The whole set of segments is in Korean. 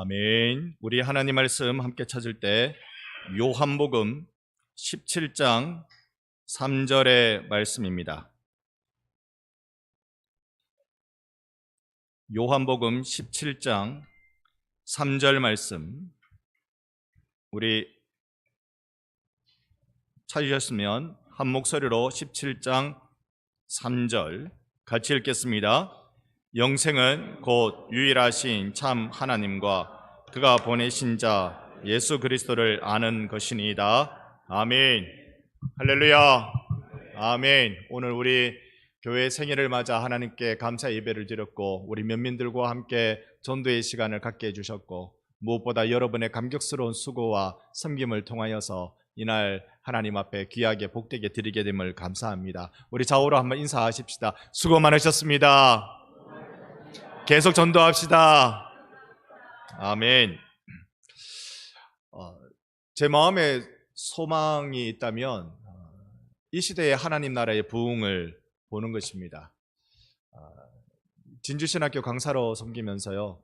아멘. 우리 하나님 말씀 함께 찾을 때 요한복음 17장 3절의 말씀입니다. 요한복음 17장 3절 말씀, 우리 찾으셨으면 한 목소리로 17장 3절 같이 읽겠습니다. 영생은 곧 유일하신 참 하나님과 그가 보내신 자 예수 그리스도를 아는 것이니이다. 아멘. 할렐루야. 아멘. 오늘 우리 교회 생일을 맞아 하나님께 감사 예배를 드렸고, 우리 면민들과 함께 전도의 시간을 갖게 해주셨고, 무엇보다 여러분의 감격스러운 수고와 섬김을 통하여서 이날 하나님 앞에 귀하게 복되게 드리게 됨을 감사합니다. 우리 좌우로 한번 인사하십시다. 수고 많으셨습니다. 계속 전도합시다. 아멘. 제 마음에 소망이 있다면 이 시대의 하나님 나라의 부흥을 보는 것입니다. 진주신학교 강사로 섬기면서요,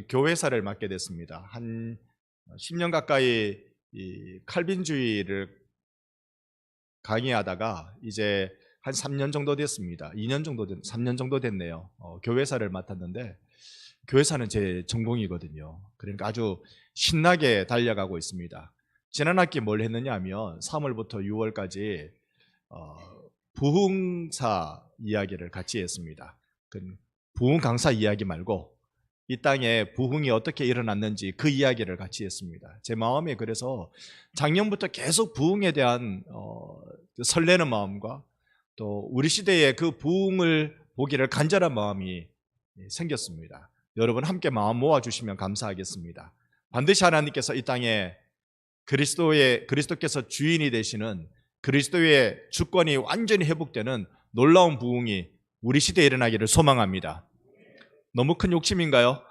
교회사를 맡게 됐습니다. 한 10년 가까이 이 칼빈주의를 강의하다가 이제 한 3년 정도 됐습니다. 3년 정도 됐네요. 교회사를 맡았는데, 교회사는 제 전공이거든요. 그러니까 아주 신나게 달려가고 있습니다. 지난 학기 뭘 했느냐 하면 3월부터 6월까지 부흥사 이야기를 같이 했습니다. 부흥 강사 이야기 말고 이 땅에 부흥이 어떻게 일어났는지 그 이야기를 같이 했습니다. 제 마음에 그래서 작년부터 계속 부흥에 대한 설레는 마음과 또 우리 시대의 그 부흥을 보기를 간절한 마음이 생겼습니다. 여러분 함께 마음 모아주시면 감사하겠습니다. 반드시 하나님께서 이 땅에 그리스도께서 주인이 되시는 그리스도의 주권이 완전히 회복되는 놀라운 부흥이 우리 시대에 일어나기를 소망합니다. 너무 큰 욕심인가요?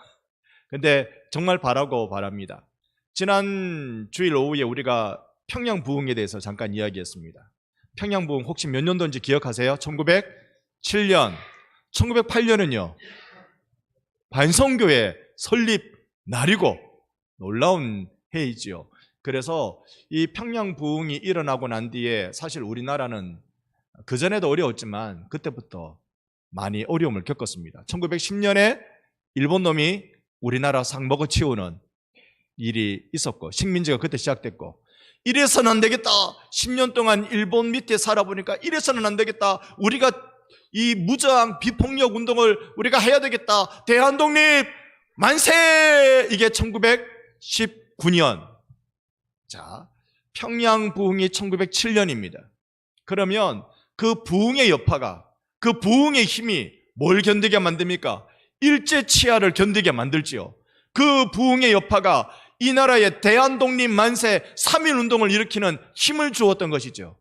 근데 정말 바라고 바랍니다. 지난 주일 오후에 우리가 평양 부흥에 대해서 잠깐 이야기했습니다. 평양 부흥 혹시 몇 년도인지 기억하세요? 1907년, 1908년은요 반성교회 설립 날이고 놀라운 해이지요. 그래서 이 평양 부흥이 일어나고 난 뒤에 사실 우리나라는 그전에도 어려웠지만 그때부터 많이 어려움을 겪었습니다. 1910년에 일본 놈이 우리나라 상 먹어치우는 일이 있었고, 식민지가 그때 시작됐고, 이래서는 안 되겠다. 10년 동안 일본 밑에 살아보니까 이래서는 안 되겠다. 우리가 이 무저항 비폭력 운동을 우리가 해야 되겠다. 대한독립 만세! 이게 1919년. 자, 평양 부흥이 1907년입니다. 그러면 그 부흥의 여파가, 그 부흥의 힘이 뭘 견디게 만듭니까? 일제치하를 견디게 만들지요. 그 부흥의 여파가 이 나라의 대한독립 만세 3.1 운동을 일으키는 힘을 주었던 것이죠.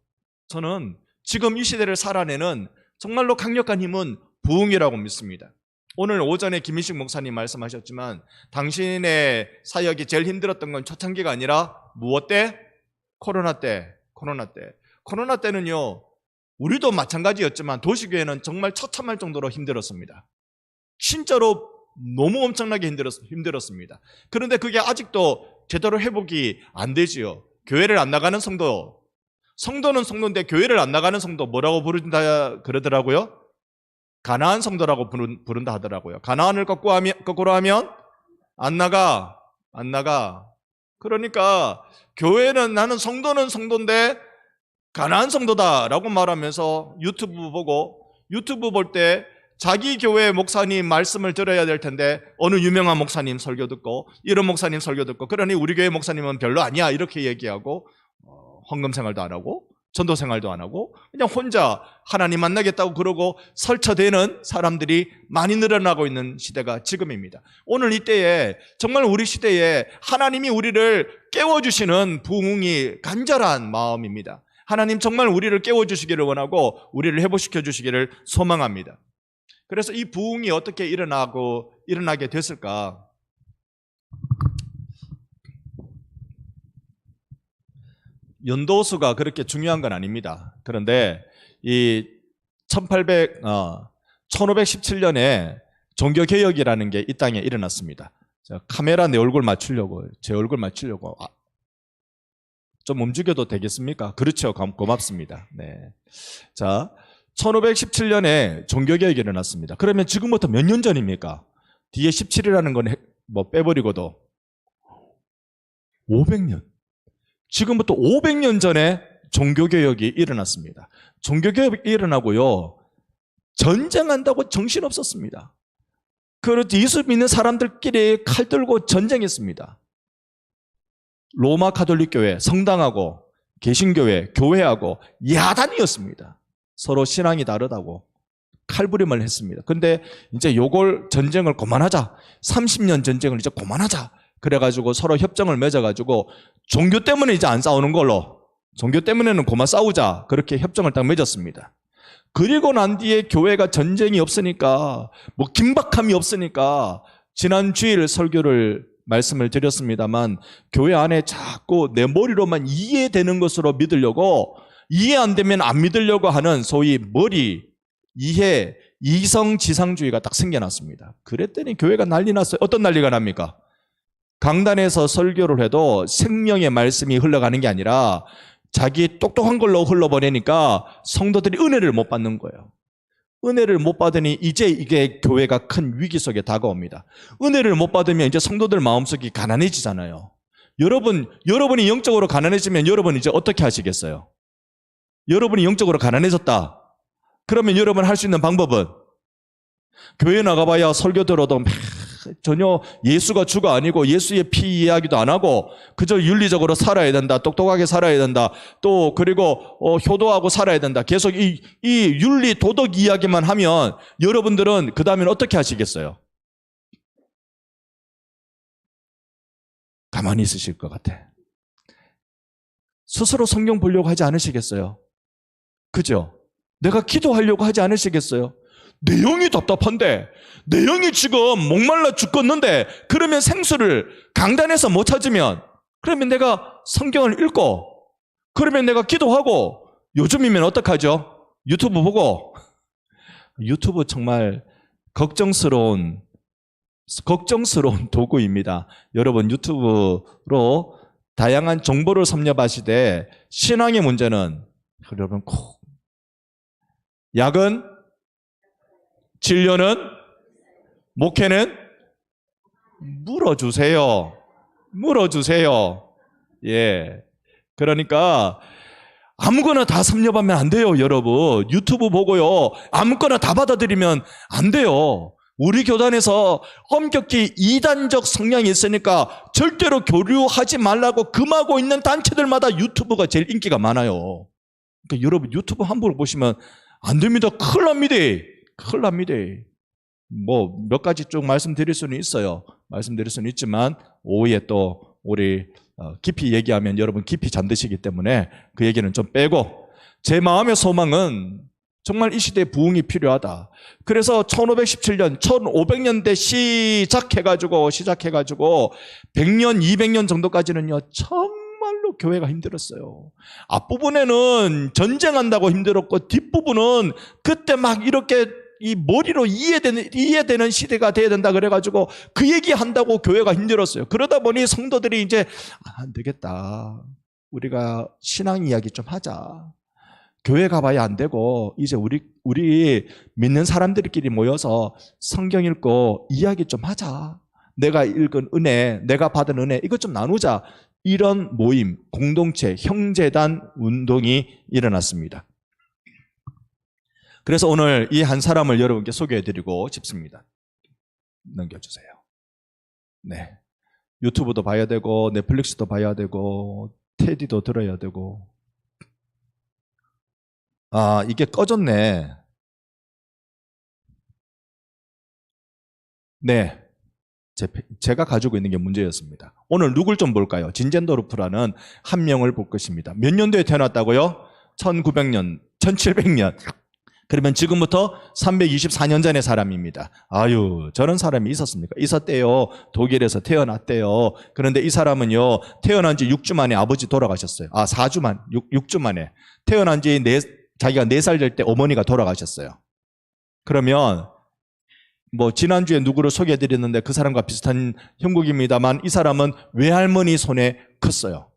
저는 지금 이 시대를 살아내는 정말로 강력한 힘은 부흥이라고 믿습니다. 오늘 오전에 김인식 목사님 말씀하셨지만 당신의 사역이 제일 힘들었던 건 초창기가 아니라 무엇 때? 코로나 때. 코로나 때는요, 우리도 마찬가지였지만 도시교회는 정말 처참할 정도로 힘들었습니다. 진짜로 너무 엄청나게 힘들었습니다. 그런데 그게 아직도 제대로 회복이 안 되지요. 교회를 안 나가는 성도는 성도인데 교회를 안 나가는 성도 뭐라고 부른다 그러더라고요? 가나안 성도라고 부른다 하더라고요. 가나안을 거꾸로 하면 안 나가. 그러니까 교회는, 나는 성도는 성도인데 가나안 성도다라고 말하면서 유튜브 볼 때 자기 교회 목사님 말씀을 들어야 될 텐데 어느 유명한 목사님 설교 듣고 이런 목사님 설교 듣고, 그러니 우리 교회 목사님은 별로 아니야 이렇게 얘기하고 헌금 생활도 안 하고 전도 생활도 안 하고 그냥 혼자 하나님 만나겠다고 그러고 설쳐대는 사람들이 많이 늘어나고 있는 시대가 지금입니다. 오늘 이때에 정말 우리 시대에 하나님이 우리를 깨워주시는 부흥이 간절한 마음입니다. 하나님 정말 우리를 깨워주시기를 원하고 우리를 회복시켜 주시기를 소망합니다. 그래서 이 부흥이 어떻게 일어나게 됐을까? 연도수가 그렇게 중요한 건 아닙니다. 그런데 이 1517년에 종교개혁이라는 게 이 땅에 일어났습니다. 자, 카메라 내 얼굴 맞추려고, 제 얼굴 맞추려고. 좀 움직여도 되겠습니까? 그렇죠. 고맙습니다. 네. 자, 1517년에 종교개혁이 일어났습니다. 그러면 지금부터 몇 년 전입니까? 뒤에 17이라는 건 뭐 빼버리고도 500년. 지금부터 500년 전에 종교개혁이 일어났습니다. 종교개혁이 일어나고요. 전쟁한다고 정신없었습니다. 그렇지, 예수 믿는 사람들끼리 칼 들고 전쟁했습니다. 로마 가톨릭 교회, 성당하고 개신교회, 교회하고 야단이었습니다. 서로 신앙이 다르다고 칼부림을 했습니다. 근데 이제 요걸 전쟁을 그만하자. 30년 전쟁을 이제 그만하자. 그래가지고 서로 협정을 맺어가지고 종교 때문에 이제 안 싸우는 걸로, 종교 때문에는 그만 싸우자. 그렇게 협정을 딱 맺었습니다. 그리고 난 뒤에 교회가 전쟁이 없으니까, 뭐 긴박함이 없으니까 지난 주일 설교를 말씀을 드렸습니다만, 교회 안에 자꾸 내 머리로만 이해되는 것으로 믿으려고, 이해 안 되면 안 믿으려고 하는 소위 머리, 이해, 이성지상주의가 딱 생겨났습니다. 그랬더니 교회가 난리 났어요. 어떤 난리가 납니까? 강단에서 설교를 해도 생명의 말씀이 흘러가는 게 아니라 자기 똑똑한 걸로 흘러보내니까 성도들이 은혜를 못 받는 거예요. 은혜를 못 받으니 이제 이게 교회가 큰 위기 속에 다가옵니다. 은혜를 못 받으면 이제 성도들 마음속이 가난해지잖아요. 여러분이 영적으로 가난해지면 여러분 이제 어떻게 하시겠어요? 여러분이 영적으로 가난해졌다. 그러면 여러분 할 수 있는 방법은, 교회 나가봐야 설교 들어도 전혀 예수가 주가 아니고 예수의 피 이야기도 안 하고 그저 윤리적으로 살아야 된다, 똑똑하게 살아야 된다, 또 그리고 효도하고 살아야 된다. 계속 이 윤리 도덕 이야기만 하면 여러분들은 그 다음엔 어떻게 하시겠어요? 가만히 있으실 것 같아. 스스로 성경 보려고 하지 않으시겠어요? 그죠? 내가 기도하려고 하지 않으시겠어요? 내 영이 답답한데, 내 영이 지금 목말라 죽겠는데, 그러면 생수를 강단에서 못 찾으면, 그러면 내가 성경을 읽고, 그러면 내가 기도하고, 요즘이면 어떡하죠? 유튜브 보고. 유튜브 정말 걱정스러운 도구입니다. 여러분, 유튜브로 다양한 정보를 섭렵하시되, 신앙의 문제는 여러분 약은, 진료는, 목회는 물어주세요. 예. 그러니까 아무거나 다 섭렵하면 안 돼요, 여러분. 유튜브 보고요, 아무거나 다 받아들이면 안 돼요. 우리 교단에서 엄격히 이단적 성향이 있으니까 절대로 교류하지 말라고 금하고 있는 단체들마다 유튜브가 제일 인기가 많아요. 그러니까 여러분 유튜브 함부로 보시면 안 됩니다. 큰일 납니다. 뭐 몇 가지 쭉 말씀드릴 수는 있지만 오후에 또 우리 깊이 얘기하면 여러분 깊이 잠드시기 때문에 그 얘기는 좀 빼고, 제 마음의 소망은 정말 이 시대에 부흥이 필요하다. 그래서 1517년, 1500년대 시작해가지고 100년, 200년 정도까지는요, 정말로 교회가 힘들었어요. 앞부분에는 전쟁한다고 힘들었고, 뒷부분은 그때 막 이렇게 이 머리로 이해되는 시대가 돼야 된다 그래가지고 그 얘기한다고 교회가 힘들었어요. 그러다 보니 성도들이 이제 안 되겠다, 우리가 신앙 이야기 좀 하자. 교회 가봐야 안 되고 이제 우리 믿는 사람들끼리 모여서 성경 읽고 이야기 좀 하자. 내가 읽은 은혜, 내가 받은 은혜, 이것 좀 나누자. 이런 모임, 공동체, 형제단 운동이 일어났습니다. 그래서 오늘 이 한 사람을 여러분께 소개해드리고 싶습니다. 넘겨주세요. 네, 유튜브도 봐야 되고 넷플릭스도 봐야 되고 테디도 들어야 되고. 아, 이게 꺼졌네. 네, 제가 가지고 있는 게 문제였습니다. 오늘 누굴 좀 볼까요? 진젠도르프라는 한 명을 볼 것입니다. 몇 년도에 태어났다고요? 1900년, 1700년. 그러면 지금부터 324년 전의 사람입니다. 아유, 저런 사람이 있었습니까? 있었대요. 독일에서 태어났대요. 그런데 이 사람은요, 태어난 지 6주 만에 아버지 돌아가셨어요. 6주 만에. 태어난 지 자기가 4살 될 때 어머니가 돌아가셨어요. 그러면 지난주에 누구를 소개해드렸는데 그 사람과 비슷한 형국입니다만 이 사람은 외할머니 손에 컸어요.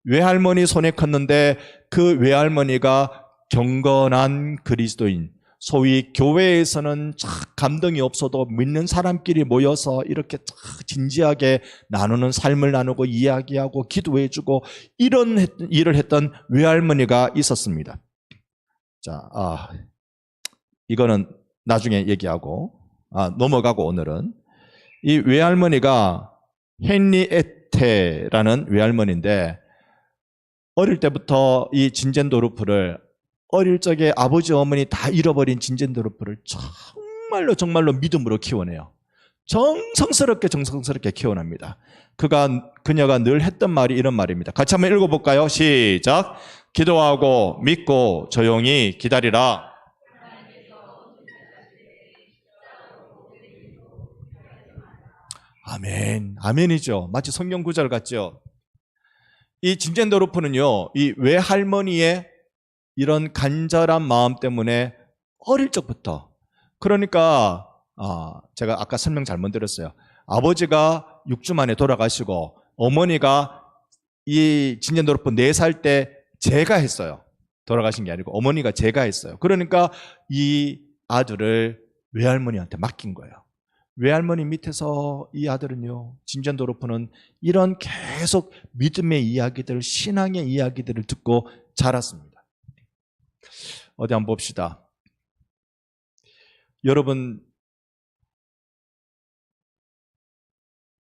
외할머니 손에 컸는데 그 외할머니가 경건한 그리스도인, 소위 교회에서는 감동이 없어도 믿는 사람끼리 모여서 이렇게 진지하게 나누는 삶을 나누고 이야기하고 기도해주고 이런 일을 했던 외할머니가 있었습니다. 자, 이거는 나중에 얘기하고 넘어가고 오늘은 이 외할머니가 헨리에테라는 외할머니인데 어릴 때부터 이 진젠도르프를 어릴 적에 아버지 어머니 다 잃어버린 진젠도르프를 정말로 믿음으로 키워내요. 정성스럽게 키워냅니다. 그녀가 늘 했던 말이 이런 말입니다. 같이 한번 읽어볼까요? 시작. 기도하고 믿고 조용히 기다리라. 아멘. 아멘이죠. 마치 성경 구절 같죠. 이 진젠도르프는요, 이 외할머니의 이런 간절한 마음 때문에 어릴 적부터, 그러니까 제가 아까 설명 잘못 드렸어요. 아버지가 6주 만에 돌아가시고 어머니가 이 진젠도르프 4살 때 제가 했어요. 돌아가신 게 아니고 어머니가 제가 했어요. 그러니까 이 아들을 외할머니한테 맡긴 거예요. 외할머니 밑에서 이 아들은요, 진젠도르프는 이런 계속 믿음의 이야기들, 신앙의 이야기들을 듣고 자랐습니다. 어디 한번 봅시다. 여러분,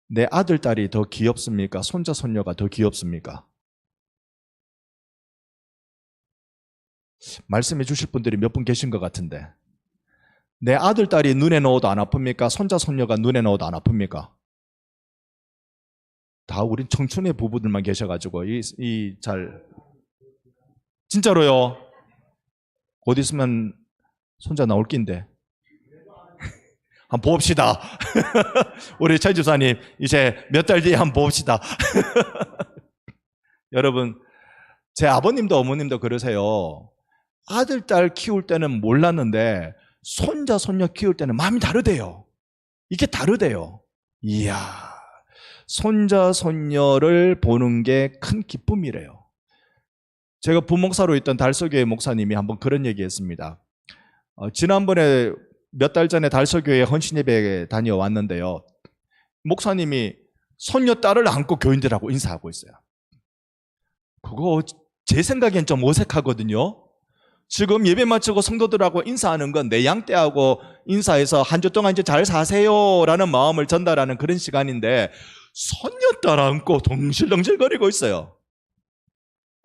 내 아들, 딸이 더 귀엽습니까? 손자, 손녀가 더 귀엽습니까? 말씀해 주실 분들이 몇 분 계신 것 같은데, 내 아들, 딸이 눈에 넣어도 안 아픕니까? 손자, 손녀가 눈에 넣어도 안 아픕니까? 다 우린 청춘의 부부들만 계셔가지고 진짜로요. 곧 있으면 손자 나올 낀데 한번 봅시다. 우리 최 집사님 이제 몇 달 뒤에 한번 봅시다. 여러분, 제 아버님도 어머님도 그러세요. 아들, 딸 키울 때는 몰랐는데 손자, 손녀 키울 때는 마음이 다르대요. 이게 다르대요. 이야, 손자, 손녀를 보는 게 큰 기쁨이래요. 제가 부목사로 있던 달서교회 목사님이 한번 그런 얘기 했습니다. 지난번에 몇 달 전에 달서교회 헌신예배에 다녀왔는데요. 목사님이 손녀 딸을 안고 교인들하고 인사하고 있어요. 그거 제 생각엔 좀 어색하거든요. 지금 예배 마치고 성도들하고 인사하는 건 내 양떼하고 인사해서 한 주 동안 이제 잘 사세요라는 마음을 전달하는 그런 시간인데 손녀딸 안고 동실동실거리고 있어요.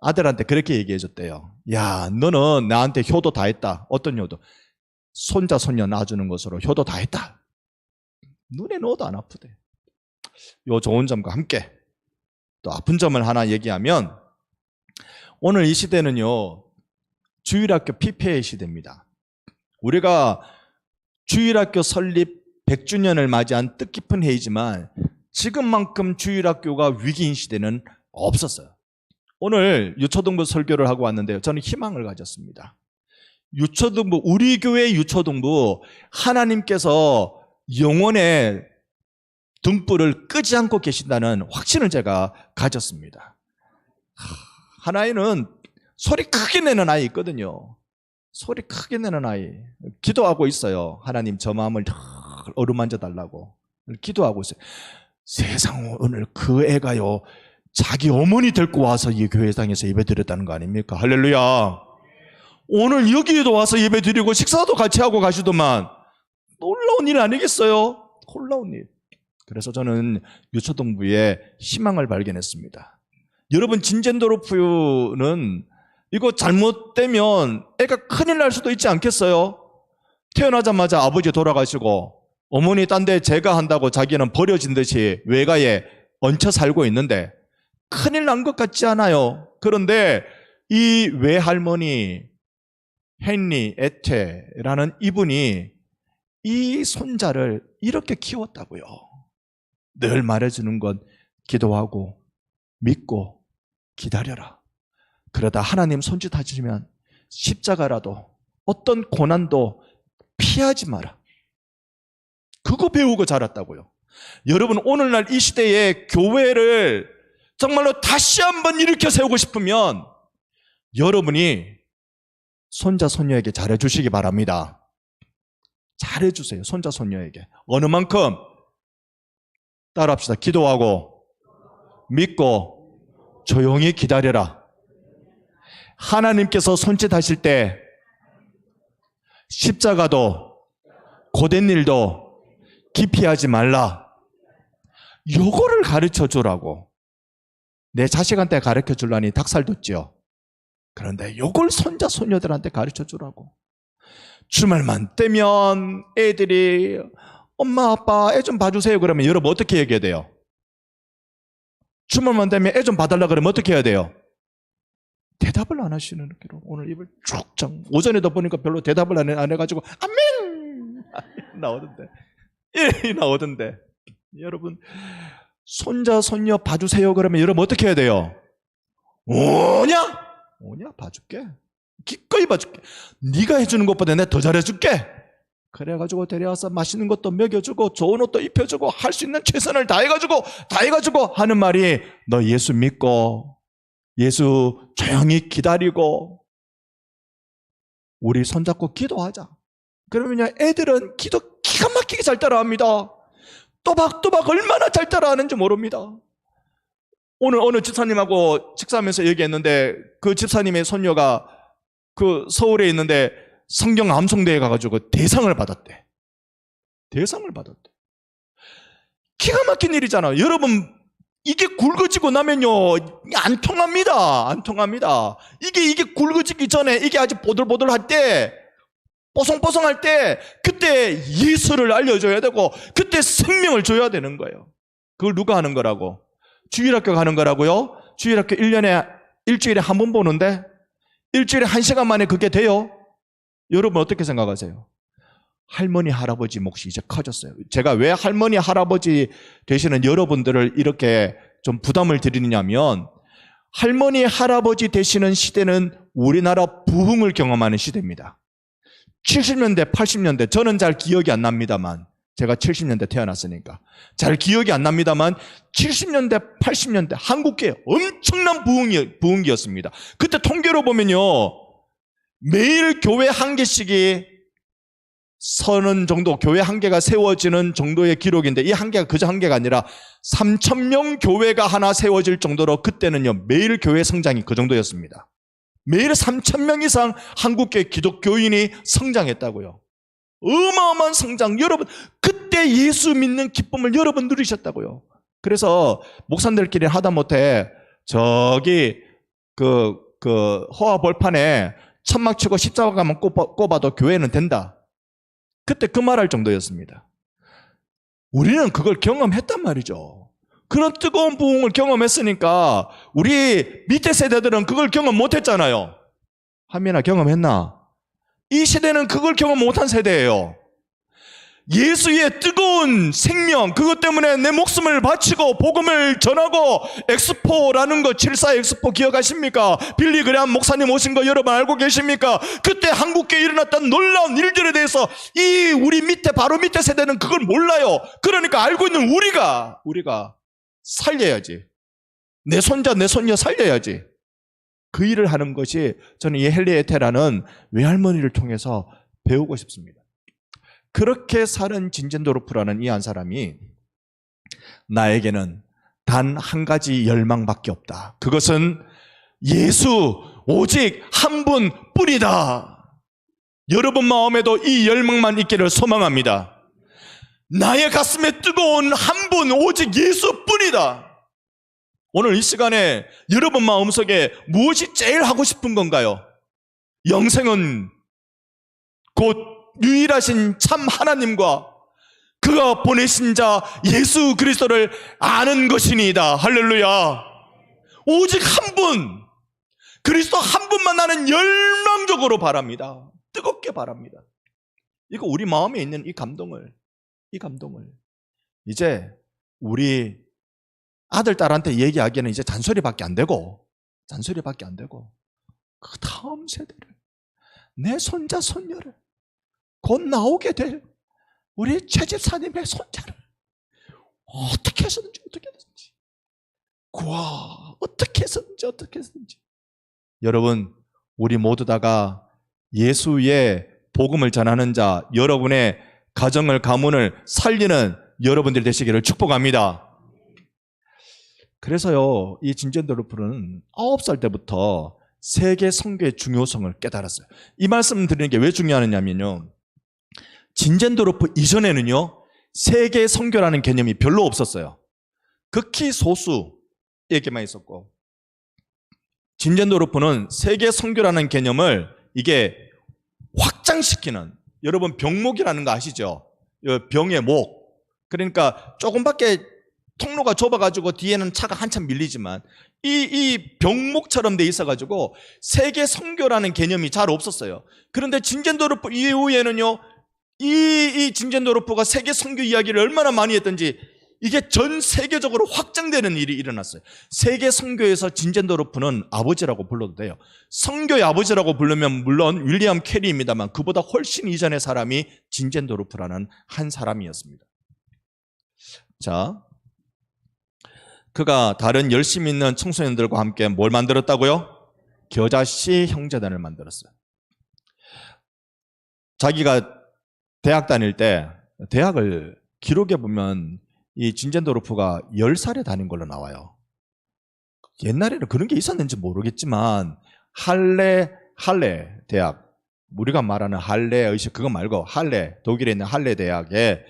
아들한테 그렇게 얘기해 줬대요. 야, 너는 나한테 효도 다 했다. 어떤 효도? 손자, 손녀 낳아주는 것으로 효도 다 했다. 눈에 넣어도 안 아프대. 요 좋은 점과 함께 또 아픈 점을 하나 얘기하면, 오늘 이 시대는요, 주일학교 피폐의 시대입니다. 우리가 주일학교 설립 100주년을 맞이한 뜻깊은 해이지만 지금만큼 주일학교가 위기인 시대는 없었어요. 오늘 유초등부 설교를 하고 왔는데요, 저는 희망을 가졌습니다. 유초등부, 우리 교회 유초등부, 하나님께서 영혼의 등불을 끄지 않고 계신다는 확신을 제가 가졌습니다. 하나이는 소리 크게 내는 아이 있거든요. 소리 크게 내는 아이. 기도하고 있어요. 하나님, 저 마음을 어루만져 달라고 기도하고 있어요. 세상, 오늘 그 애가요, 자기 어머니 데리고 와서 이 교회당에서 예배 드렸다는 거 아닙니까? 할렐루야. 오늘 여기에도 와서 예배 드리고 식사도 같이 하고 가시더만. 놀라운 일 아니겠어요? 놀라운 일. 그래서 저는 유초등부에 희망을 발견했습니다. 여러분, 진젠도르프는 이거 잘못되면 애가 큰일 날 수도 있지 않겠어요? 태어나자마자 아버지 돌아가시고 어머니 딴 데 제가 한다고 자기는 버려진 듯이 외가에 얹혀 살고 있는데 큰일 난 것 같지 않아요? 그런데 이 외할머니 헨리에테라는 이분이 이 손자를 이렇게 키웠다고요. 늘 말해주는 건 기도하고 믿고 기다려라. 그러다 하나님 손짓하시면 십자가라도 어떤 고난도 피하지 마라. 그거 배우고 자랐다고요. 여러분, 오늘날 이 시대에 교회를 정말로 다시 한번 일으켜 세우고 싶으면 여러분이 손자 손녀에게 잘해주시기 바랍니다. 잘해주세요. 손자 손녀에게. 어느 만큼? 따라합시다. 기도하고 믿고 조용히 기다려라. 하나님께서 손짓하실 때 십자가도 고된 일도 기피하지 말라. 요거를 가르쳐 주라고. 내 자식한테 가르쳐 주려니 닭살 돋지요. 그런데 요걸 손자 손녀들한테 가르쳐 주라고. 주말만 되면 애들이 엄마 아빠 애 좀 봐주세요 그러면 여러분 어떻게 얘기해야 돼요? 주말만 되면 애 좀 봐달라 그러면 어떻게 해야 돼요? 대답을 안 하시는 거로 오늘 입을 쭉 장. 오전에도 보니까 별로 대답을 안 해가지고 아멘 나오던데. 예 나오던데. 여러분 손자 손녀 봐주세요 그러면 여러분 어떻게 해야 돼요? 오냐 봐줄게. 기꺼이 봐줄게. 네가 해주는 것보다 내가 더 잘해줄게. 그래가지고 데려와서 맛있는 것도 먹여주고 좋은 옷도 입혀주고 할 수 있는 최선을 다해가지고 하는 말이 너 예수 믿고 예수 조용히 기다리고 우리 손잡고 기도하자. 그러면요 애들은 기도 기가 막히게 잘 따라합니다. 또박또박 얼마나 잘 따라하는지 모릅니다. 오늘 어느 집사님하고 식사하면서 얘기했는데 그 집사님의 손녀가 그 서울에 있는데 성경 암송대회 가가지고 대상을 받았대. 대상을 받았대. 기가 막힌 일이잖아. 여러분 이게 굵어지고 나면요 안 통합니다. 안 통합니다. 이게 굵어지기 전에 이게 아직 보들보들할 때 뽀송뽀송할 때 그때 예수를 알려줘야 되고 그때 생명을 줘야 되는 거예요. 그걸 누가 하는 거라고? 주일학교 가는 거라고요? 주일학교 일주일에 한 번 보는데 일주일에 1시간 만에 그게 돼요? 여러분 어떻게 생각하세요? 할머니 할아버지 몫이 이제 커졌어요. 제가 왜 할머니 할아버지 되시는 여러분들을 이렇게 좀 부담을 드리느냐면 할머니 할아버지 되시는 시대는 우리나라 부흥을 경험하는 시대입니다. 70년대 80년대 저는 잘 기억이 안 납니다만 제가 70년대 태어났으니까 잘 기억이 안 납니다만 70년대 80년대 한국계 엄청난 부흥기였습니다. 그때 통계로 보면요 매일 교회 한 개씩이 서는 정도, 교회 한 개가 세워지는 정도의 기록인데 이 한 개가 그저 한 개가 아니라 3,000명 교회가 하나 세워질 정도로 그때는요 매일 교회 성장이 그 정도였습니다. 매일 3,000명 이상 한국계 기독교인이 성장했다고요. 어마어마한 성장. 여러분 그때 예수 믿는 기쁨을 여러분 누리셨다고요. 그래서 목사님들끼리 하다못해 저기 그 허화 벌판에 천막 치고 십자가만 꼽아도 교회는 된다. 그때 그 말할 정도였습니다. 우리는 그걸 경험했단 말이죠. 그런 뜨거운 부흥을 경험했으니까 우리 밑에 세대들은 그걸 경험 못했잖아요. 한민아 경험했나? 이 세대는 그걸 경험 못한 세대예요. 예수의 뜨거운 생명, 그것 때문에 내 목숨을 바치고 복음을 전하고 엑스포라는 거, 74 엑스포 기억하십니까? 빌리그레암 목사님 오신 거 여러분 알고 계십니까? 그때 한국에 일어났던 놀라운 일들에 대해서 이 우리 밑에 바로 밑에 세대는 그걸 몰라요. 그러니까 알고 있는 우리가 살려야지. 내 손자 내 손녀 살려야지. 그 일을 하는 것이 저는 이 헨리에테라는 외할머니를 통해서 배우고 싶습니다. 그렇게 사는 진젠도르프라는 이 한 사람이 나에게는 단 한 가지 열망밖에 없다. 그것은 예수 오직 한 분뿐이다. 여러분 마음에도 이 열망만 있기를 소망합니다. 나의 가슴에 뜨거운 한 분 오직 예수뿐이다. 오늘 이 시간에 여러분 마음속에 무엇이 제일 하고 싶은 건가요? 영생은 곧 유일하신 참 하나님과 그가 보내신 자 예수 그리스도를 아는 것이니이다. 할렐루야. 오직 한 분, 그리스도 한 분만 나는 열망적으로 바랍니다. 뜨겁게 바랍니다. 이거 우리 마음에 있는 이 감동을 이제 우리 아들 딸한테 얘기하기에는 이제 잔소리밖에 안 되고 그 다음 세대를, 내 손자 손녀를 곧 나오게 될 우리 최집사님의 손자를 어떻게 해서든지 구하, 어떻게 해서든지. 여러분, 우리 모두 다가 예수의 복음을 전하는 자, 여러분의 가정을, 가문을 살리는 여러분들이 되시기를 축복합니다. 그래서요, 이 진젠도르프는 9살 때부터 세계 선교의 중요성을 깨달았어요. 이 말씀 드리는 게 왜 중요하냐면요, 진젠도르프 이전에는요, 세계 선교라는 개념이 별로 없었어요. 극히 소수에게만 있었고, 진젠도르프는 세계 선교라는 개념을 이게 확장시키는, 여러분 병목이라는 거 아시죠? 병의 목. 그러니까 조금밖에 통로가 좁아가지고 뒤에는 차가 한참 밀리지만 이 병목처럼 돼 있어가지고 세계 선교라는 개념이 잘 없었어요. 그런데 진젠도르프 이후에는요, 이 진젠도르프가 세계 선교 이야기를 얼마나 많이 했던지 이게 전 세계적으로 확장되는 일이 일어났어요. 세계 선교에서 진젠도르프는 아버지라고 불러도 돼요. 선교의 아버지라고 부르면 물론 윌리엄 캐리입니다만 그보다 훨씬 이전의 사람이 진젠도르프라는 한 사람이었습니다. 자, 그가 다른 열심히 있는 청소년들과 함께 뭘 만들었다고요? 겨자씨 형제단을 만들었어요. 자기가 대학 다닐 때, 대학을 기록해 보면 이 진젠도르프가 10살에 다닌 걸로 나와요. 옛날에는 그런 게 있었는지 모르겠지만 할레 대학, 우리가 말하는 할레 의식 그거 말고 할레, 독일에 있는 할레 대학에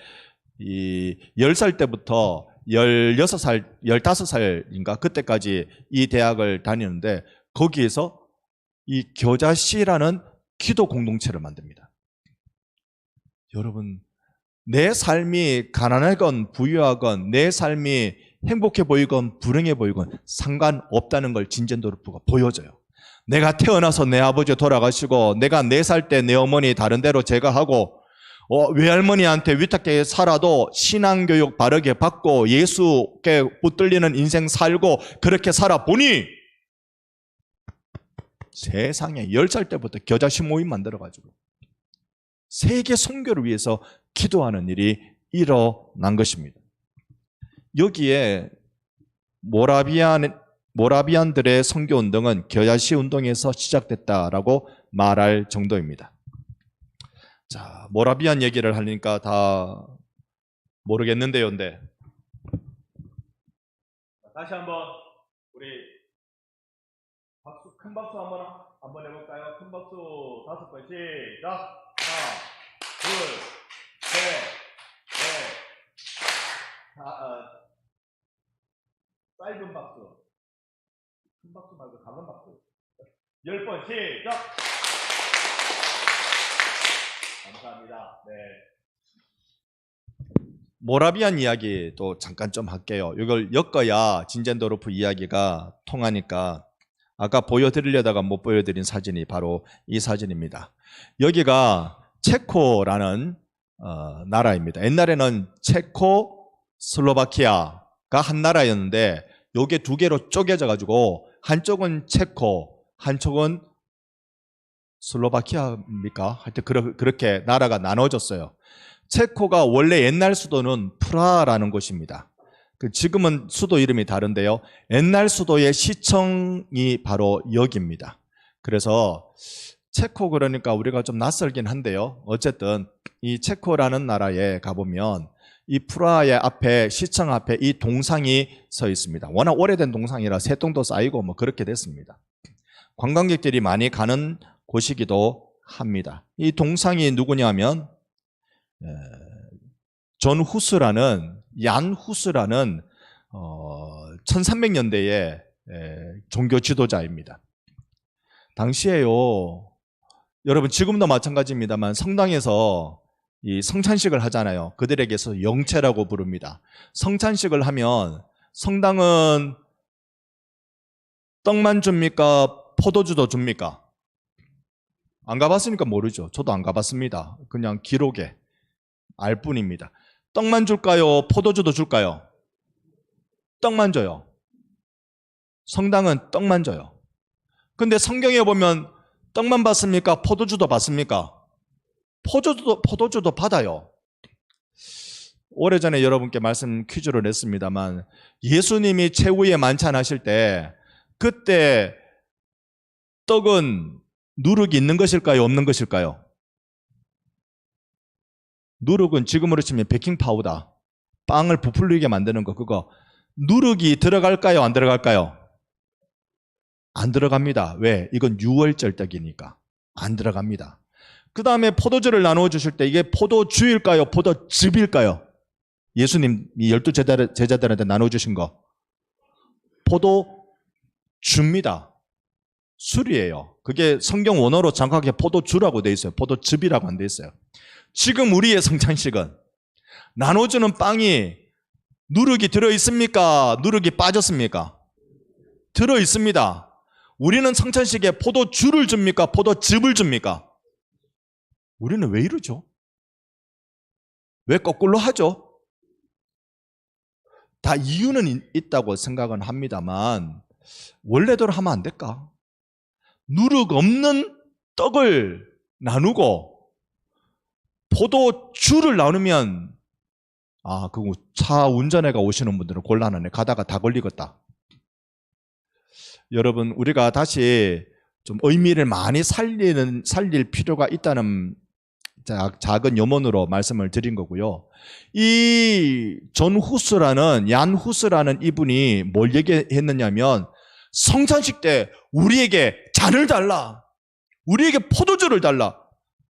이 10살 때부터 16살, 15살인가 그때까지 이 대학을 다니는데 거기에서 이 겨자씨라는 기도 공동체를 만듭니다. 여러분, 내 삶이 가난하건 부유하건 내 삶이 행복해 보이건 불행해 보이건 상관없다는 걸 진젠도르프가 보여줘요. 내가 태어나서 내 아버지 돌아가시고 내가 4살 때 내 어머니 다른 데로 제가하고 외할머니한테 위탁되게 살아도 신앙교육 바르게 받고 예수께 붙들리는 인생 살고 그렇게 살아보니 세상에 10살 때부터 겨자씨 모임 만들어가지고 세계 선교를 위해서 기도하는 일이 일어난 것입니다. 여기에 모라비안들의 선교운동은 겨자씨 운동에서 시작됐다라고 말할 정도입니다. 자, 모라비안 얘기를 하니까 다 모르겠는데요. 근데 다시 한번 우리 박수, 큰 박수 한번 해볼까요? 큰 박수 5번 시작. 하나, 둘, 셋, 넷, 짧은 박수, 큰 박수 말고 작은 박수 10번 시작. 감사합니다. 네. 모라비안 이야기 또 잠깐 좀 할게요. 이걸 엮어야 진젠도르프 이야기가 통하니까 아까 보여드리려다가 못 보여드린 사진이 바로 이 사진입니다. 여기가 체코라는 나라입니다. 옛날에는 체코, 슬로바키아가 한 나라였는데 요게 두 개로 쪼개져 가지고 한쪽은 체코, 한쪽은 슬로바키아입니까? 하여튼 그렇게 나라가 나눠졌어요. 체코가 원래 옛날 수도는 프라하라는 곳입니다. 지금은 수도 이름이 다른데요. 옛날 수도의 시청이 바로 여기입니다. 그래서 체코 그러니까 우리가 좀 낯설긴 한데요. 어쨌든 이 체코라는 나라에 가보면 이 프라하의 앞에, 시청 앞에 이 동상이 서 있습니다. 워낙 오래된 동상이라 새똥도 쌓이고 뭐 그렇게 됐습니다. 관광객들이 많이 가는 곳이기도 합니다. 이 동상이 누구냐면 얀 후스라는 1300년대의 종교 지도자입니다. 당시에요, 여러분 지금도 마찬가지입니다만 성당에서 이 성찬식을 하잖아요. 그들에게서 영체라고 부릅니다. 성찬식을 하면 성당은 떡만 줍니까? 포도주도 줍니까? 안 가봤으니까 모르죠. 저도 안 가봤습니다. 그냥 기록에 알 뿐입니다. 떡만 줄까요? 포도주도 줄까요? 떡만 줘요. 성당은 떡만 줘요. 근데 성경에 보면 떡만 받습니까? 포도주도 받습니까? 포도주도 받아요. 오래전에 여러분께 말씀 퀴즈로 냈습니다만 예수님이 최후의 만찬 하실 때 그때 떡은 누룩이 있는 것일까요? 없는 것일까요? 누룩은 지금으로 치면 베이킹 파우더, 빵을 부풀리게 만드는 거, 그거 누룩이 들어갈까요? 안 들어갈까요? 안 들어갑니다. 왜? 이건 유월절 떡이니까 안 들어갑니다. 그 다음에 포도주를 나누어 주실 때 이게 포도주일까요? 포도즙일까요? 예수님이 12 제자들한테 나눠주신 거 포도주입니다. 술이에요. 그게 성경 원어로 정확하게 포도주라고 돼 있어요. 포도즙이라고 안 돼 있어요. 지금 우리의 성찬식은 나눠주는 빵이 누룩이 들어있습니까? 누룩이 빠졌습니까? 들어있습니다. 우리는 성찬식에 포도주를 줍니까? 포도즙을 줍니까? 우리는 왜 이러죠? 왜 거꾸로 하죠? 다 이유는 있다고 생각은 합니다만 원래대로 하면 안 될까? 누룩 없는 떡을 나누고 포도주를 나누면 그거 차 운전해가 오시는 분들은 곤란하네. 가다가 다 걸리겠다. 여러분, 우리가 다시 좀 의미를 많이 살릴 필요가 있다는 작은 염원으로 말씀을 드린 거고요. 이 존 후스라는 얀 후스라는 이분이 뭘 얘기했느냐면 성찬식 때 우리에게 잔을 달라, 우리에게 포도주를 달라.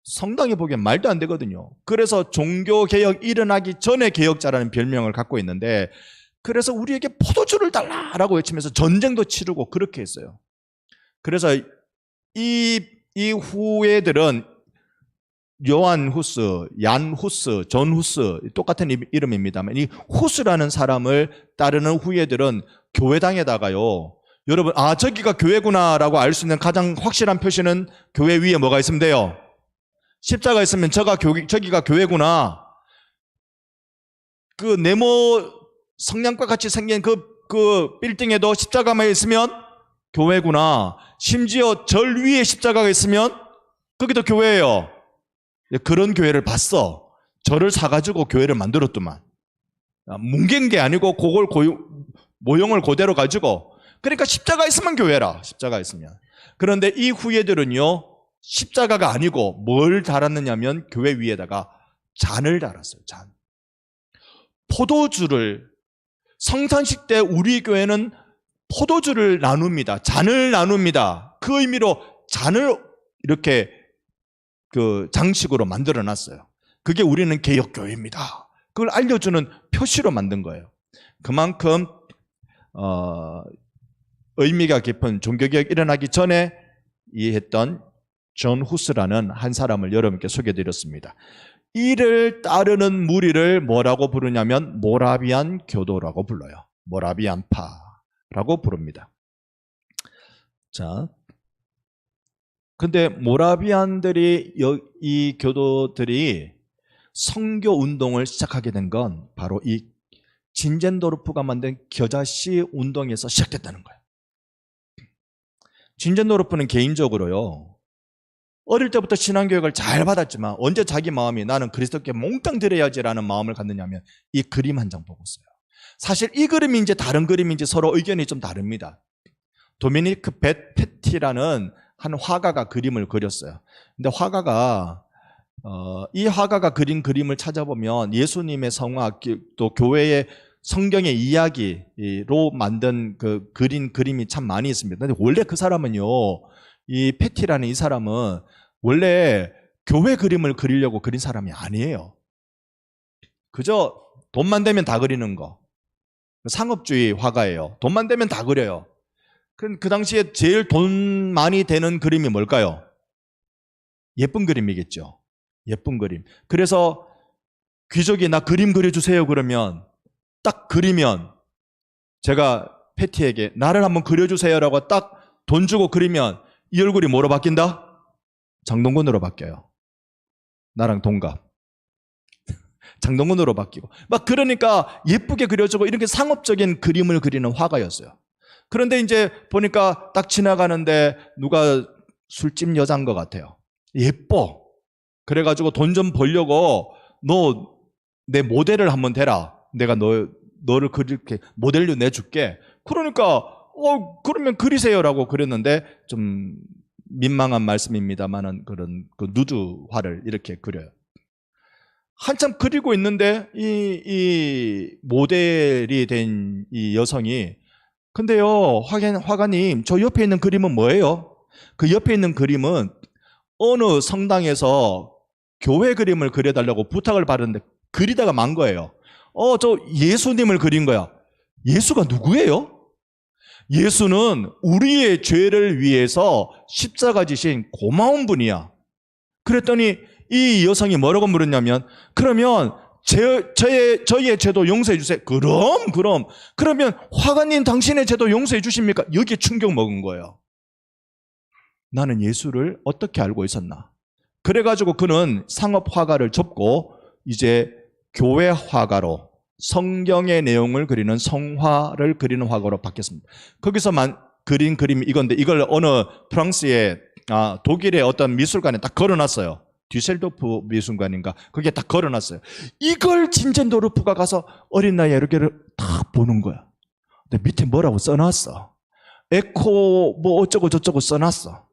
성당에 보기엔 말도 안 되거든요. 그래서 종교개혁 일어나기 전에 개혁자라는 별명을 갖고 있는데, 그래서 우리에게 포도주를 달라라고 외치면서 전쟁도 치르고 그렇게 했어요. 그래서 이 후예들은 요한 후스, 얀 후스, 존 후스 똑같은 이름입니다만 이 후스라는 사람을 따르는 후예들은 교회당에다가요, 여러분 저기가 교회구나라고 알 수 있는 가장 확실한 표시는 교회 위에 뭐가 있으면 돼요? 십자가 있으면 저기가 교회구나. 그 네모 성냥과 같이 생긴 그 빌딩에도 십자가만 있으면 교회구나. 심지어 절 위에 십자가가 있으면 거기도 교회예요. 그런 교회를 봤어. 절을 사가지고 교회를 만들었더만. 뭉갠 게 아니고 그걸 모형을 그대로 가지고. 그러니까 십자가 있으면 교회라. 십자가 있으면. 그런데 이 후예들은요, 십자가가 아니고 뭘 달았느냐면 교회 위에다가 잔을 달았어요. 잔. 포도주를, 성찬식 때 우리 교회는 포도주를 나눕니다. 잔을 나눕니다. 그 의미로 잔을 이렇게 장식으로 만들어 놨어요. 그게 우리는 개혁교회입니다. 그걸 알려주는 표시로 만든 거예요. 그만큼 의미가 깊은 종교개혁 일어나기 전에 이해했던 존 후스라는 한 사람을 여러분께 소개해드렸습니다. 이를 따르는 무리를 뭐라고 부르냐면 모라비안 교도라고 불러요. 모라비안파라고 부릅니다. 자, 근데 모라비안들이, 이 교도들이 선교 운동을 시작하게 된 건 바로 이 진젠도르프가 만든 겨자씨 운동에서 시작됐다는 거예요. 진젠도르프는 개인적으로요, 어릴 때부터 신앙교육을 잘 받았지만 언제 자기 마음이 나는 그리스도께 몽땅 드려야지라는 마음을 갖느냐면 이 그림 한 장 보고서요. 사실 이 그림인지 다른 그림인지 서로 의견이 좀 다릅니다. 도미니크 베티라는 한 화가가 그림을 그렸어요. 근데 화가가 이 화가가 그린 그림을 찾아보면 예수님의 성화, 또 교회의 성경의 이야기로 만든 그린 그림이 참 많이 있습니다. 근데 원래 그 사람은요, 이 페티라는 이 사람은 원래 교회 그림을 그리려고 그린 사람이 아니에요. 그저 돈만 되면 다 그리는 거. 상업주의 화가예요. 돈만 되면 다 그려요. 그 당시에 제일 돈 많이 되는 그림이 뭘까요? 예쁜 그림이겠죠. 예쁜 그림. 그래서 귀족이 나 그림 그려주세요 그러면 딱 그리면, 제가 패티에게 나를 한번 그려주세요라고 딱 돈 주고 그리면 이 얼굴이 뭐로 바뀐다? 장동건으로 바뀌어요. 나랑 동갑. 장동건으로 바뀌고. 막 그러니까 예쁘게 그려주고 이렇게 상업적인 그림을 그리는 화가였어요. 그런데 이제 보니까 딱 지나가는데 누가 술집 여자인 것 같아요. 예뻐. 그래가지고 돈 좀 벌려고 너 내 모델을 한번 대라. 내가 너를 그렇게 모델로 내줄게. 그러니까 그러면 그리세요라고 그렸는데 좀 민망한 말씀입니다만은 그런 그 누드화를 이렇게 그려요. 한참 그리고 있는데 이 모델이 된 이 여성이 근데요 화가님 저 옆에 있는 그림은 뭐예요? 그 옆에 있는 그림은 어느 성당에서 교회 그림을 그려달라고 부탁을 받았는데 그리다가 만 거예요. 저 예수님을 그린 거야. 예수가 누구예요? 예수는 우리의 죄를 위해서 십자가 지신 고마운 분이야. 그랬더니 이 여성이 뭐라고 물었냐면 그러면 저희의 죄도 용서해 주세요. 그러면 화가님 당신의 죄도 용서해 주십니까? 여기에 충격 먹은 거예요. 나는 예수를 어떻게 알고 있었나? 그래가지고 그는 상업 화가를 접고 이제 교회 화가로 성경의 내용을 그리는 성화를 그리는 화가로 바뀌었습니다. 거기서 그린 그림이 이건데 이걸 어느 프랑스의 독일의 어떤 미술관에 딱 걸어놨어요. 뒤셀도프 미술관인가 거기에 딱 걸어놨어요. 이걸 진젠도르프가 가서 어린 나이에 이렇게를 딱 보는 거야. 근데 밑에 뭐라고 써놨어. 에코 뭐 어쩌고 저쩌고 써놨어.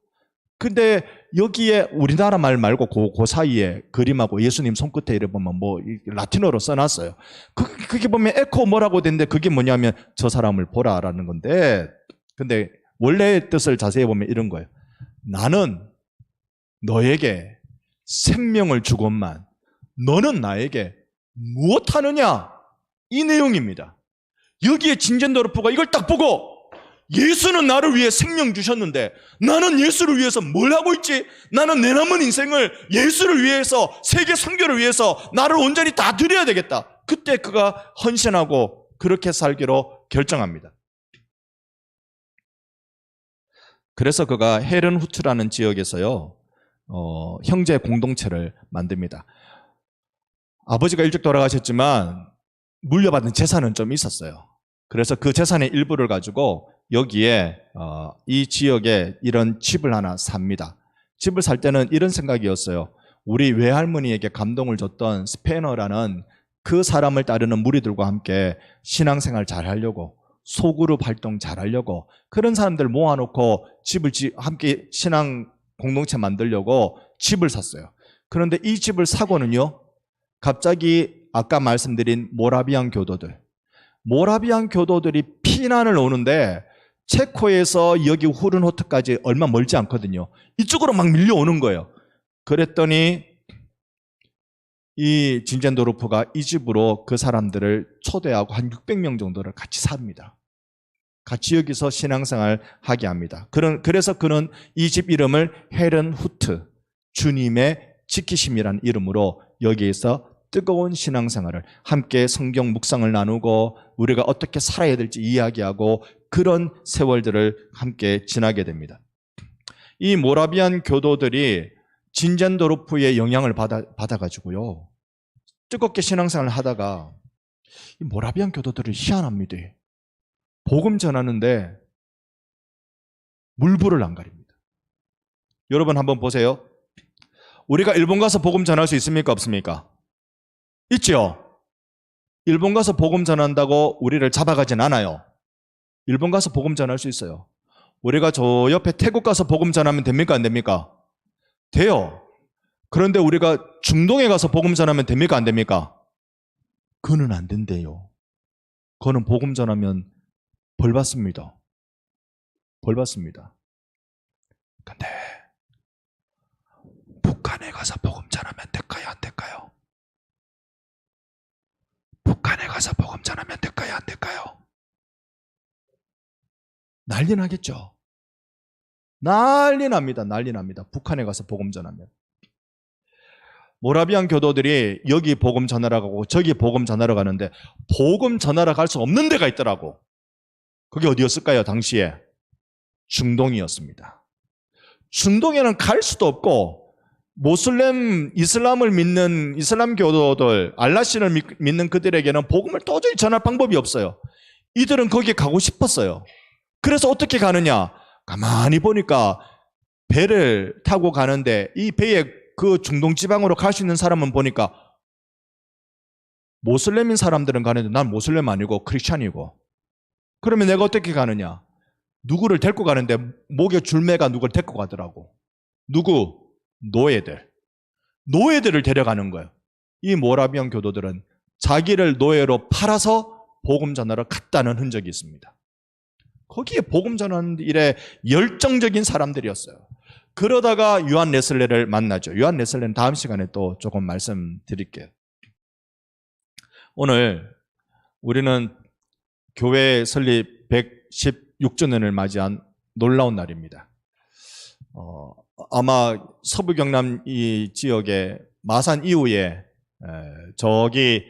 근데 여기에 우리나라 말 말고 그 사이에 그림하고 예수님 손끝에 이래 보면 뭐 라틴어로 써놨어요. 그게 보면 에코 뭐라고 되는데 그게 뭐냐면 저 사람을 보라라는 건데 근데 원래의 뜻을 자세히 보면 이런 거예요. 나는 너에게 생명을 주건만 너는 나에게 무엇하느냐 이 내용입니다. 여기에 진젠도르프가 이걸 딱 보고 예수는 나를 위해 생명 주셨는데 나는 예수를 위해서 뭘 하고 있지? 나는 내 남은 인생을 예수를 위해서 세계 선교를 위해서 나를 온전히 다 드려야 되겠다. 그때 그가 헌신하고 그렇게 살기로 결정합니다. 그래서 그가 헤른후트라는 지역에서요 형제 공동체를 만듭니다. 아버지가 일찍 돌아가셨지만 물려받은 재산은 좀 있었어요. 그래서 그 재산의 일부를 가지고 여기에 이 지역에 이런 집을 하나 삽니다. 집을 살 때는 이런 생각이었어요. 우리 외할머니에게 감동을 줬던 스페너라는 그 사람을 따르는 무리들과 함께 신앙생활 잘 하려고 소그룹 활동 잘 하려고 그런 사람들 모아놓고 집을 함께 신앙 공동체 만들려고 집을 샀어요. 그런데 이 집을 사고는요 갑자기 아까 말씀드린 모라비안 교도들이 피난을 오는데 체코에서 여기 후른호트까지 얼마 멀지 않거든요. 이쪽으로 막 밀려오는 거예요. 그랬더니 이 진젠도르프가 이 집으로 그 사람들을 초대하고 한 600명 정도를 같이 삽니다. 같이 여기서 신앙생활 하게 합니다. 그래서 그는 이 집 이름을 헤른후트, 주님의 지키심이라는 이름으로 여기에서 뜨거운 신앙생활을 함께 성경 묵상을 나누고 우리가 어떻게 살아야 될지 이야기하고 그런 세월들을 함께 지나게 됩니다. 이 모라비안 교도들이 진젠도르프의 영향을 받아가지고요 뜨겁게 신앙생활을 하다가 이 모라비안 교도들이 희한합니다. 복음 전하는데 물불을 안 가립니다. 여러분 한번 보세요. 우리가 일본 가서 복음 전할 수 있습니까? 없습니까? 있죠? 일본 가서 복음 전한다고 우리를 잡아가진 않아요. 일본 가서 복음 전할 수 있어요. 우리가 저 옆에 태국 가서 복음 전하면 됩니까? 안 됩니까? 돼요. 그런데 우리가 중동에 가서 복음 전하면 됩니까? 안 됩니까? 그는 안 된대요. 그는 복음 전하면 벌 받습니다. 벌 받습니다. 근데 북한에 가서 복음 전하면 될까요? 안 될까요? 북한에 가서 복음 전하면 될까요? 안 될까요? 난리 나겠죠. 난리 납니다. 난리 납니다. 북한에 가서 복음 전하면. 모라비안 교도들이 여기 복음 전하러 가고 저기 복음 전하러 가는데 복음 전하러 갈 수 없는 데가 있더라고. 그게 어디였을까요? 당시에 중동이었습니다. 중동에는 갈 수도 없고 이슬람을 믿는 이슬람 교도들, 알라신을 믿는 그들에게는 복음을 도저히 전할 방법이 없어요. 이들은 거기에 가고 싶었어요. 그래서 어떻게 가느냐? 가만히 보니까 배를 타고 가는데 이 배에 그 중동 지방으로 갈 수 있는 사람은 보니까 모슬렘인 사람들은 가는데 난 모슬렘 아니고 크리스찬이고. 그러면 내가 어떻게 가느냐? 누구를 데리고 가는데 목에 줄매가 누굴 데리고 가더라고. 누구? 노예들. 노예들을 데려가는 거예요. 이 모라비안 교도들은 자기를 노예로 팔아서 복음 전하러 갔다는 흔적이 있습니다. 거기에 복음 전하는 일에 열정적인 사람들이었어요. 그러다가 요한 웨슬레를 만나죠. 요한 웨슬레는 다음 시간에 또 조금 말씀드릴게요. 오늘 우리는 교회 설립 116주년을 맞이한 놀라운 날입니다. 아마 서부 경남 이 지역의 마산 이후에 저기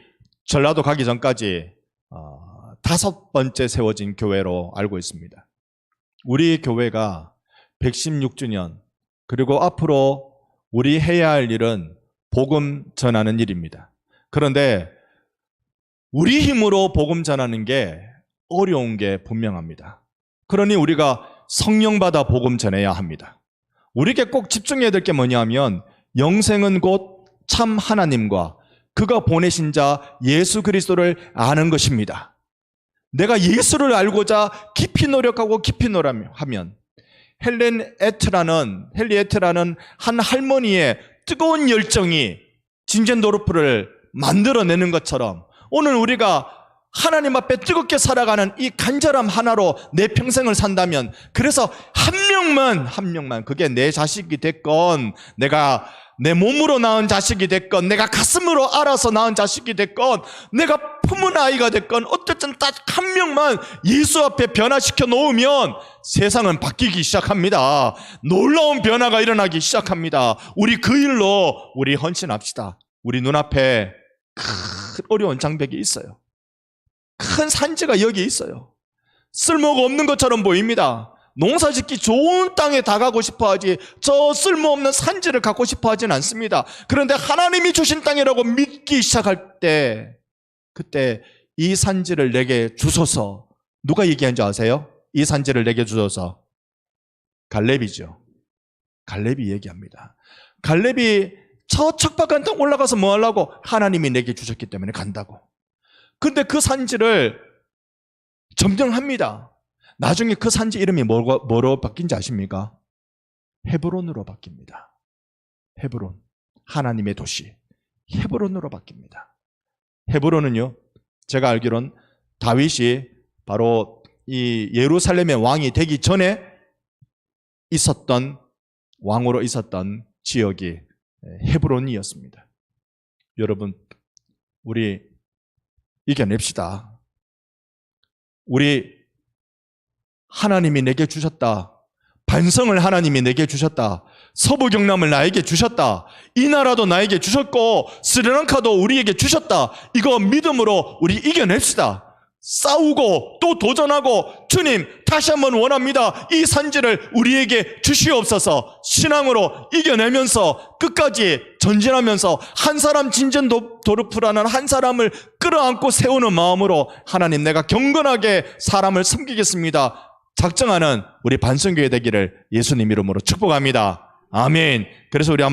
전라도 가기 전까지 5번째 세워진 교회로 알고 있습니다. 우리 교회가 116주년 그리고 앞으로 우리 해야 할 일은 복음 전하는 일입니다. 그런데 우리 힘으로 복음 전하는 게 어려운 게 분명합니다. 그러니 우리가 성령 받아 복음 전해야 합니다. 우리에게 꼭 집중해야 될 게 뭐냐면 영생은 곧 참 하나님과 그가 보내신 자 예수 그리스도를 아는 것입니다. 내가 예수를 알고자 깊이 노력하고 깊이 노력하면 헨리에트라는 한 할머니의 뜨거운 열정이 진젠도르프를 만들어내는 것처럼 오늘 우리가 하나님 앞에 뜨겁게 살아가는 이 간절함 하나로 내 평생을 산다면 그래서 한 명만 그게 내 자식이 됐건 내가 내 몸으로 낳은 자식이 됐건 내가 가슴으로 알아서 낳은 자식이 됐건 내가 품은 아이가 됐건 어쨌든 딱 한 명만 예수 앞에 변화시켜 놓으면 세상은 바뀌기 시작합니다. 놀라운 변화가 일어나기 시작합니다. 우리 그 일로 우리 헌신합시다. 우리 눈앞에 큰 어려운 장벽이 있어요. 큰 산지가 여기 있어요. 쓸모가 없는 것처럼 보입니다. 농사 짓기 좋은 땅에 다 가고 싶어 하지 저 쓸모없는 산지를 갖고 싶어 하진 않습니다. 그런데 하나님이 주신 땅이라고 믿기 시작할 때 그때 이 산지를 내게 주소서. 누가 얘기한 줄 아세요? 이 산지를 내게 주소서. 갈렙이죠. 갈렙이 얘기합니다. 갈렙이 저 척박한 땅 올라가서 뭐 하려고? 하나님이 내게 주셨기 때문에 간다고. 근데 그 산지를 점령합니다. 나중에 그 산지 이름이 뭐로 바뀐지 아십니까? 헤브론으로 바뀝니다. 헤브론. 하나님의 도시. 헤브론으로 바뀝니다. 헤브론은요, 제가 알기론 다윗이 바로 이 예루살렘의 왕이 되기 전에 왕으로 있었던 지역이 헤브론이었습니다. 여러분, 우리 이겨냅시다. 우리 하나님이 내게 주셨다. 반성을 하나님이 내게 주셨다. 서부 경남을 나에게 주셨다. 이 나라도 나에게 주셨고 스리랑카도 우리에게 주셨다. 이거 믿음으로 우리 이겨냅시다. 싸우고 또 도전하고 주님 다시 한번 원합니다. 이 산지를 우리에게 주시옵소서. 신앙으로 이겨내면서 끝까지 전진하면서 한 사람 진전도르프라는 한 사람을 끌어안고 세우는 마음으로 하나님 내가 경건하게 사람을 섬기겠습니다. 작정하는 우리 반성교회 되기를 예수님 이름으로 축복합니다. 아멘. 그래서 우리 한번